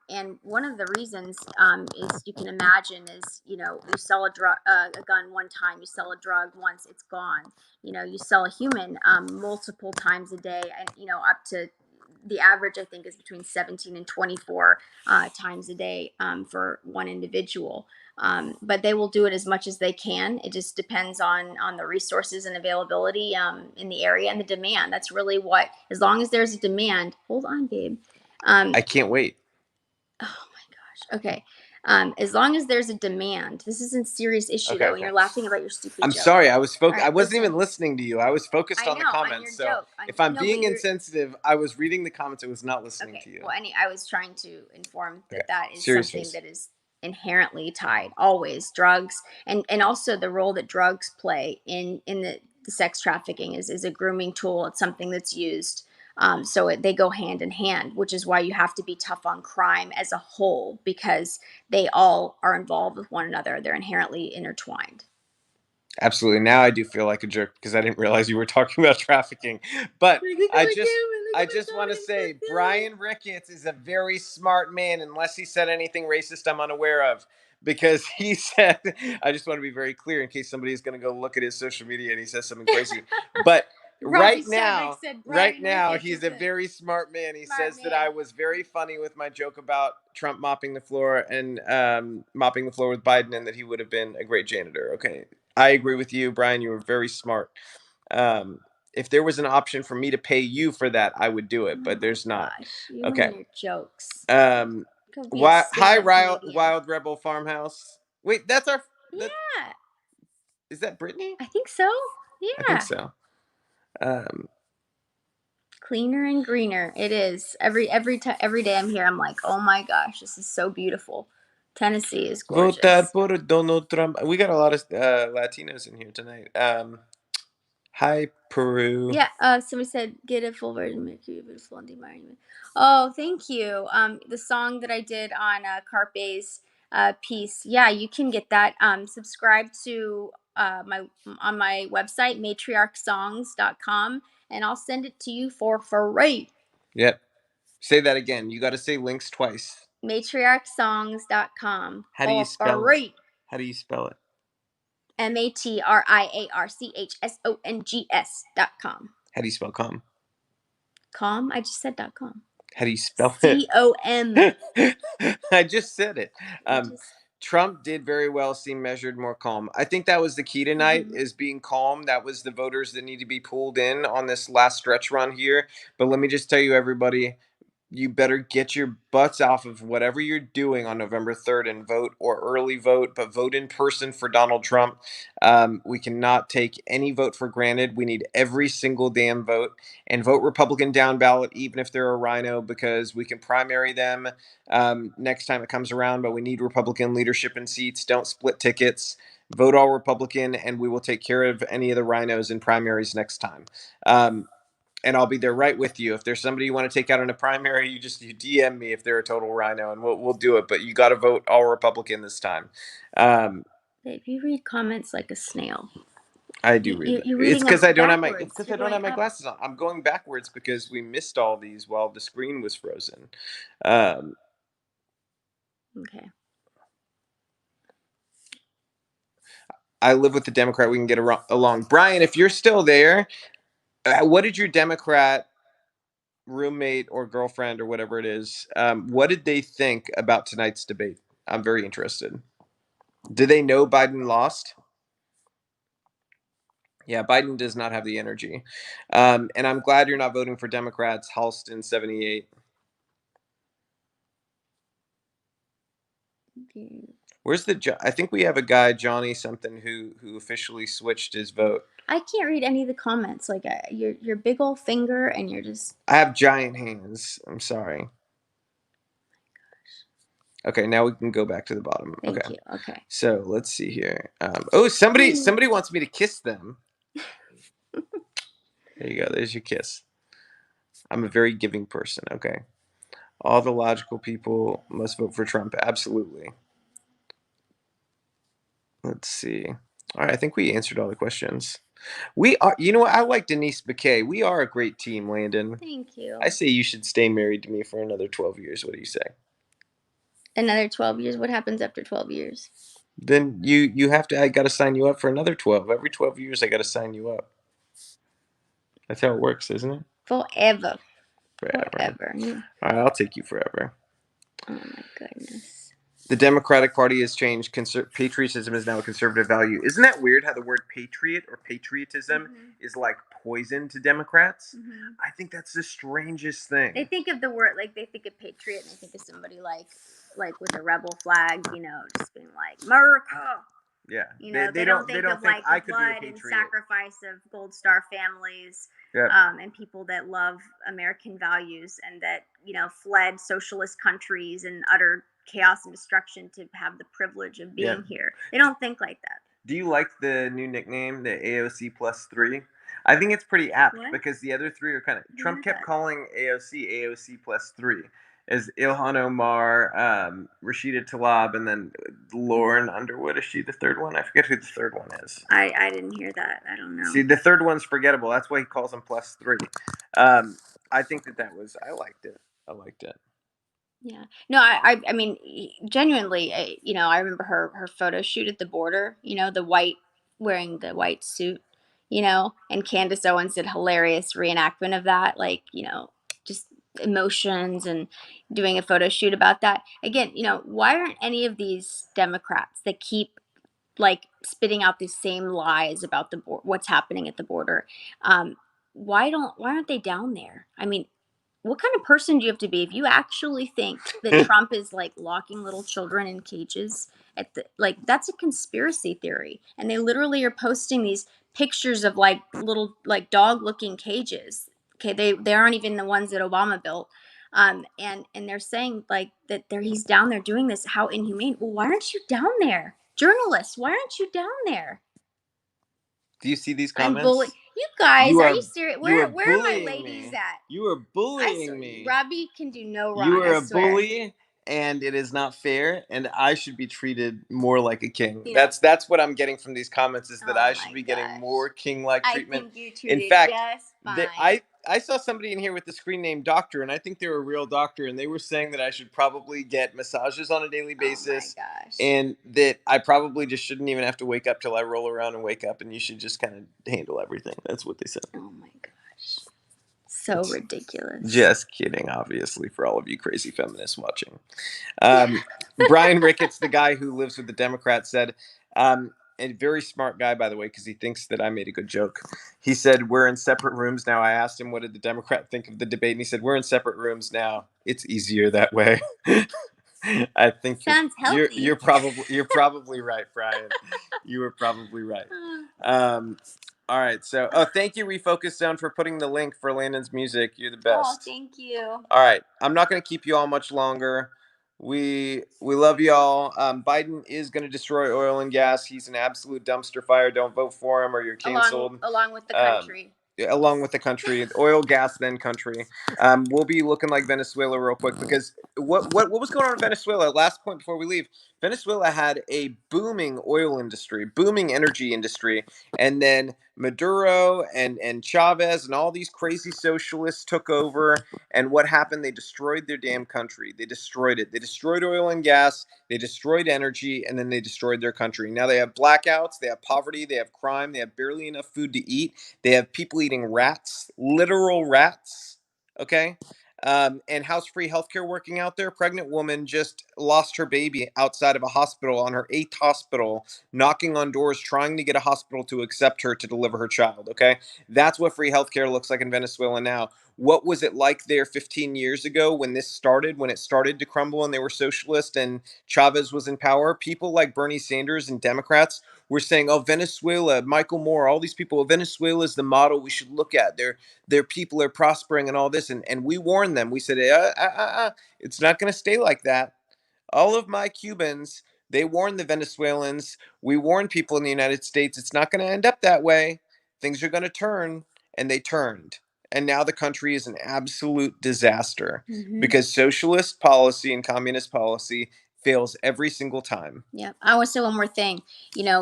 And one of the reasons is you can imagine is you sell a gun one time, you sell a drug once, it's gone. You sell a human multiple times a day, and up to the average I think is between 17 and 24 times a day for one individual. But they will do it as much as they can. It just depends on the resources and availability in the area and the demand. That's really what. As long as there's a demand. Hold on, babe. I can't wait. Oh my gosh. Okay. As long as there's a demand. This is a serious issue Okay. though, and Okay. you're laughing about your stupid I'm joke. sorry. All I right, wasn't even listen. listening to you. I was focused I on the know on your comments. So joke. if I'm No, but being you're insensitive, I was reading the comments. I was not listening okay. to you. Well, I was trying to inform Okay. that is Serious something face. that is inherently tied always drugs and also the role that drugs play in the sex trafficking is a grooming tool. It's something that's used. They go hand in hand, which is why you have to be tough on crime as a whole because they all are involved with one another. They're inherently intertwined. Absolutely. Now I do feel like a jerk because I didn't realize you were talking about trafficking. But I just want to say Bryan Ricketts is a very smart man, unless he said anything racist I'm unaware of. Because he said, I just want to be very clear in case somebody is going to go look at his social media and he says something crazy. But Robbie Starbuck said right Bryan now, Ricketts he's is a a very smart man. He smart says that I man. was very funny with my joke about Trump mopping the floor and mopping the floor with Biden, and that he would have been a great janitor. Okay, I agree with you, Bryan. You were very smart. Um, if there was an option for me to pay you for that, I would do it, Oh but my there's not. gosh, you Okay. and your jokes. Um, Go be a Hi, stand-up comedian. Wild Rebel Farmhouse. Wait, that's our. That Yeah, is that Brittany? I think so. I think Yeah. so. Um, Cleaner and greener. It is. Every day I'm here, I'm like, oh my gosh, this is so beautiful. Tennessee is Votar gorgeous. por Donald Trump. We got a lot of Latinos in here tonight. Hi, Peru. Yeah, somebody said get a full version, make you beautiful and admiring. Oh, thank you. The song that I did on Carpe's piece. Yeah, you can get that. Subscribe to my on my website matriarchsongs.com, and I'll send it to you for free. Yep. Say that again. You got to say links twice. Matriarchsongs.com How do you for spell free. it? How do you spell it? matriarchsongs.com. How do you spell com? Com? I just said .com. How do you spell it? COM. I just said it. Just, Trump did very well seem measured, more calm. I think that was the key tonight, Mhm. is being calm. That was the voters that need to be pulled in on this last stretch run here. But let me just tell you, everybody, you better get your butts off of whatever you're doing on November 3rd and vote, or early vote, but vote in person for Donald Trump. We cannot take any vote for granted. We need every single damn vote, and vote Republican down ballot, even if they're a rhino, because we can primary them next time it comes around, but we need Republican leadership in seats. Don't split tickets. Vote all Republican, and we will take care of any of the rhinos in primaries next time. And I'll be there right with you. If there's somebody you want to take out in a primary, you DM me if they're a total rhino, and we'll do it. But you got to vote all Republican this time. If you read comments like a snail. I do read. You're It's reading because them I don't have my. backwards. It's because You're I don't going have my up. glasses on. I'm going backwards because we missed all these while the screen was frozen. Okay. I live with the Democrat. We can get along. Bryan, if you're still there, what did your Democrat roommate or girlfriend or whatever it is, what did they think about tonight's debate? I'm very interested. Did they know Biden lost? Yeah, Biden does not have the energy. And I'm glad you're not voting for Democrats. Halston 78. Where's the? I think we have a guy, Johnny something, who officially switched his vote. I can't read any of the comments. Like your big old finger, and you're just. I have giant hands. I'm sorry. Okay, now we can go back to the bottom. Thank okay. you. Okay. So let's see here. Somebody wants me to kiss them. There you go. There's your kiss. I'm a very giving person. Okay. All the logical people must vote for Trump. Absolutely. Let's see. All right. I think we answered all the questions. We are. You know what? I like Denise McKay. We are a great team, Landon. Thank you. I say you should stay married to me for another 12 years. What do you say? Another 12 years? What happens after 12 years? Then you have to. I got to sign you up for another 12. Every 12 years, I got to sign you up. That's how it works, isn't it? Forever. Forever. Yeah. All right, I'll take you forever. Oh my goodness. The Democratic Party has changed. Patriotism is now a conservative value. Isn't that weird how the word patriot or patriotism is like poison to Democrats? I think that's the strangest thing. They think of the word, like they think of patriot, and they think of somebody like with a rebel flag, just being like America. Yeah, they don't think of like the blood and sacrifice of Gold Star families, and people that love American values and that fled socialist countries and utter chaos and destruction to have the privilege of being here. They don't think like that. Do you like the new nickname, the AOC +3? I think it's pretty apt because the other three are kind of. Trump kept calling AOC +3. As Ilhan Omar, Rashida Tlaib, and then Lauren Underwood. Is she the third one? I forget who the third one is. I didn't hear that. I don't know. See, the third one's forgettable. That's why he calls them +3. I think that was. I liked it. Yeah. No, I mean, genuinely, I remember her photo shoot at the border, wearing the white suit, and Candace Owens did hilarious reenactment of that, like, just emotions and doing a photo shoot about that. Again, why aren't any of these Democrats that keep like spitting out these same lies about what's happening at the border? Why aren't they down there? I mean, what kind of person do you have to be if you actually think that Trump is like locking little children in cages that's a conspiracy theory, and they literally are posting these pictures of like little like dog looking cages. Okay, they aren't even the ones that Obama built. And they're saying like that he's down there doing this. How inhumane. Well, why aren't you down there? Journalists, why aren't you down there? Do you see these comments? You guys, are you serious? Where are my ladies me. at? You are bullying me. Robby can do no wrong. You are a bully, and it is not fair, and I should be treated more like a king. You know- That's what I'm getting from these comments, is that Oh I my should be getting gosh. more king-like I treatment. think you're In treated fact, just fine. I saw somebody in here with the screen name doctor, and I think they were a real doctor, and they were saying that I should probably get massages on a daily basis, Oh my gosh. and that I probably just shouldn't even have to wake up till I roll around and wake up, and you should just kind of handle everything. That's what they said. Oh my gosh. So ridiculous. Just kidding, obviously, for all of you crazy feminists watching. Bryan Ricketts, the guy who lives with the Democrats, said, a very smart guy, by the way, because he thinks that I made a good joke. He said, we're in separate rooms now. I asked him, what did the Democrat think of the debate? And he said, we're in separate rooms now. It's easier that way. I think Sounds healthy. you're probably right, Bryan. You were probably right. All right, so thank you, Refocus Zone, for putting the link for Landon's music. You're the best. Oh, thank you. All right, I'm not going to keep you all much longer. We love y'all. Biden is going to destroy oil and gas. He's an absolute dumpster fire. Don't vote for him or you're canceled. Along with the country. Along with the country, oil, gas, then country. We'll be looking like Venezuela real quick, because what was going on in Venezuela? Last point before we leave, Venezuela had a booming oil industry, booming energy industry, and then Maduro and Chavez and all these crazy socialists took over. And what happened? They destroyed their damn country. They destroyed it. They destroyed oil and gas. They destroyed energy, and then they destroyed their country. Now they have blackouts. They have poverty. They have crime. They have barely enough food to eat. They have people eating rats, literal rats. Okay. And how's free healthcare working out there? Pregnant woman just lost her baby outside of a hospital, on her 8th hospital, knocking on doors, trying to get a hospital to accept her to deliver her child. Okay. That's what free healthcare looks like in Venezuela now. What was it like there 15 years ago when this started, when it started to crumble and they were socialist and Chavez was in power? People like Bernie Sanders and Democrats were saying, oh, Venezuela, Michael Moore, all these people, Venezuela is the model we should look at. Their people are prospering and all this. And we warned them. We said, it's not going to stay like that. All of my Cubans, they warned the Venezuelans. We warned people in the United States, it's not going to end up that way. Things are going to turn, and they turned. And now the country is an absolute disaster, because socialist policy and communist policy fails every single time. Yeah. I want to say one more thing.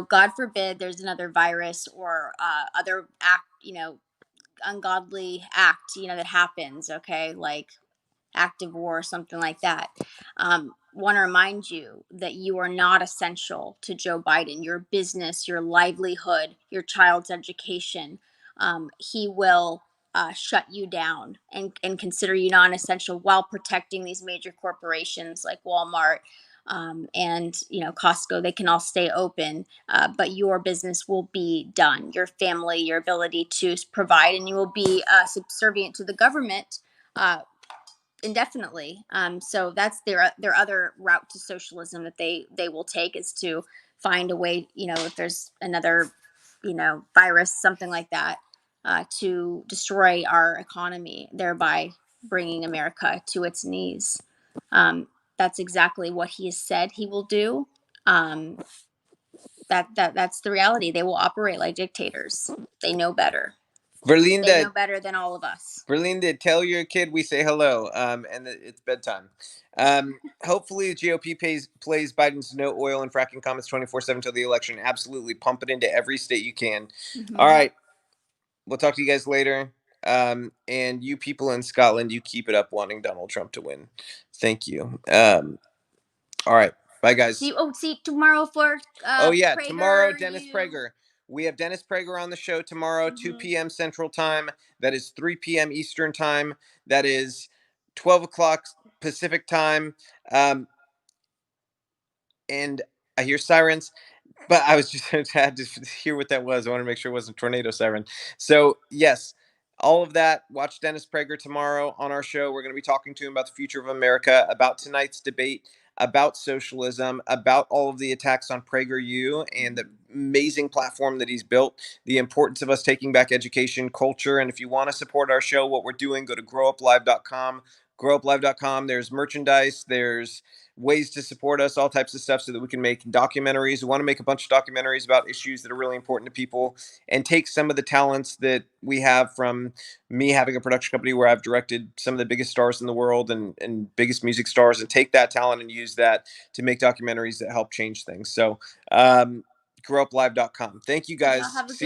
God forbid there's another virus or other act, ungodly act, that happens. Okay. Like active war or something like that. Want to remind you that you are not essential to Joe Biden. Your business, your livelihood, your child's education. He will shut you down and consider you non-essential while protecting these major corporations like Walmart and Costco. They can all stay open, but your business will be done. Your family, your ability to provide, and you will be subservient to the government indefinitely. So that's their other route to socialism that they will take, is to find a way, if there's another, virus, something like that, to destroy our economy, thereby bringing America to its knees. That's exactly what he has said he will do. That's the reality. They will operate like dictators. They know better. They know better than all of us. Verlinda, tell your kid we say hello, and that it's bedtime. Hopefully, the GOP plays Biden's no oil and fracking comments 24/7 till the election. Absolutely, pump it into every state you can. All right, we'll talk to you guys later. And you people in Scotland, you keep it up wanting Donald Trump to win. Thank you. All right, bye guys. See tomorrow for Prager, tomorrow Dennis Prager. We have Dennis Prager on the show tomorrow, 2 p.m. Central Time. That is 3 p.m. Eastern Time. That is 12 o'clock Pacific Time. And I hear sirens, but I was just had to hear what that was. I want to make sure it wasn't a tornado siren. So, yes, all of that. Watch Dennis Prager tomorrow on our show. We're going to be talking to him about the future of America, about tonight's debate, about socialism, about all of the attacks on PragerU and the amazing platform that he's built, the importance of us taking back education, culture. And if you want to support our show, what we're doing, go to growuplive.com. growuplive.com. There's merchandise, there's ways to support us, all types of stuff so that we can make documentaries. We want to make a bunch of documentaries about issues that are really important to people and take some of the talents that we have from me having a production company where I've directed some of the biggest stars in the world and biggest music stars, and take that talent and use that to make documentaries that help change things. So growuplive.com. Thank you guys. See you